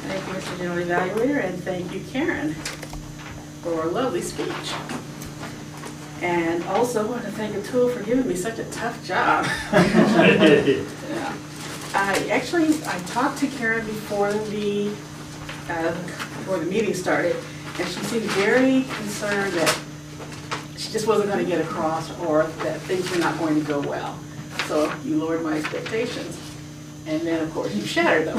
Thank you, Mr. General Evaluator, and thank you, Karen, for a lovely speech. And also want to thank Atul for giving me such a tough job. Yeah. I talked to Karen before the meeting started, and she seemed very concerned that she just wasn't going to get across, or that things were not going to go well. So you lowered my expectations. And then, of course, you shattered them.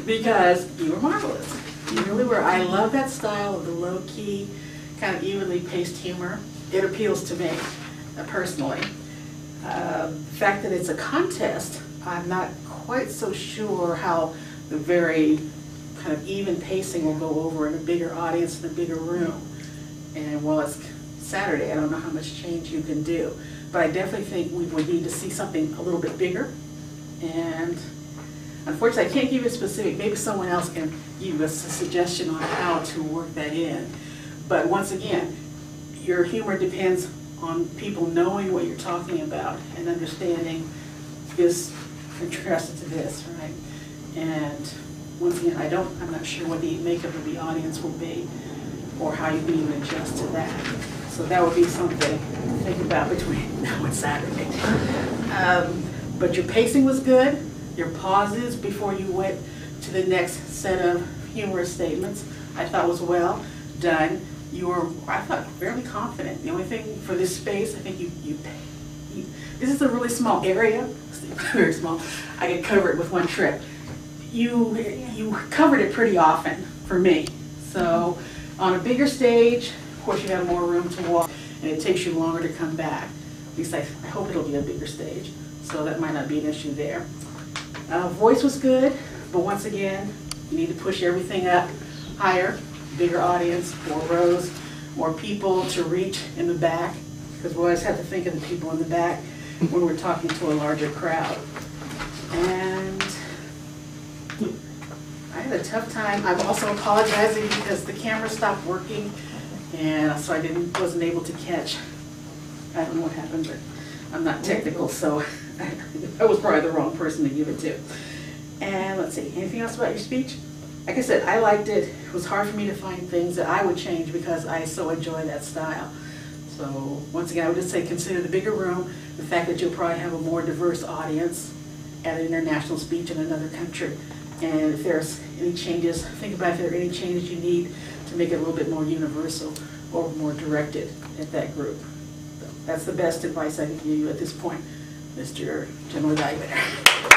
Because you were marvelous. You really were. I love that style of the low-key, kind of evenly paced humor. It appeals to me, personally. The fact that it's a contest, I'm not quite so sure how the very kind of even pacing will go over in a bigger audience in a bigger room. And while it's Saturday, I don't know how much change you can do. But I definitely think we would need to see something a little bit bigger. And unfortunately, I can't give you a specific. Maybe someone else can give us a suggestion on how to work that in. But once again, your humor depends on people knowing what you're talking about and understanding this contrasted to this, right? And once again, I'm not sure what the makeup of the audience will be or how you can even adjust to that. So that would be something to think about between now and Saturday. But your pacing was good. Your pauses before you went to the next set of humorous statements, I thought was well done. You were, I thought, fairly confident. The only thing for this space, I think this is a really small area, very small. I could cover it with one trip. You covered it pretty often for me. So on a bigger stage, of course, you have more room to walk, and it takes you longer to come back. At least I hope it'll be a bigger stage, so that might not be an issue there. Voice was good, but once again, you need to push everything up higher, bigger audience, more rows, more people to reach in the back, because we always have to think of the people in the back when we're talking to a larger crowd. And I had a tough time. I'm also apologizing because the camera stopped working, and so I wasn't able to catch. I don't know what happened, but I'm not technical, so I was probably the wrong person to give it to. And let's see, anything else about your speech? Like I said, I liked it. It was hard for me to find things that I would change because I so enjoy that style. So once again, I would just say consider the bigger room, the fact that you'll probably have a more diverse audience at an international speech in another country. And if there's any changes, think about if there are any changes you need to make it a little bit more universal or more directed at that group. So that's the best advice I can give you at this point, Mr. General Evaluator.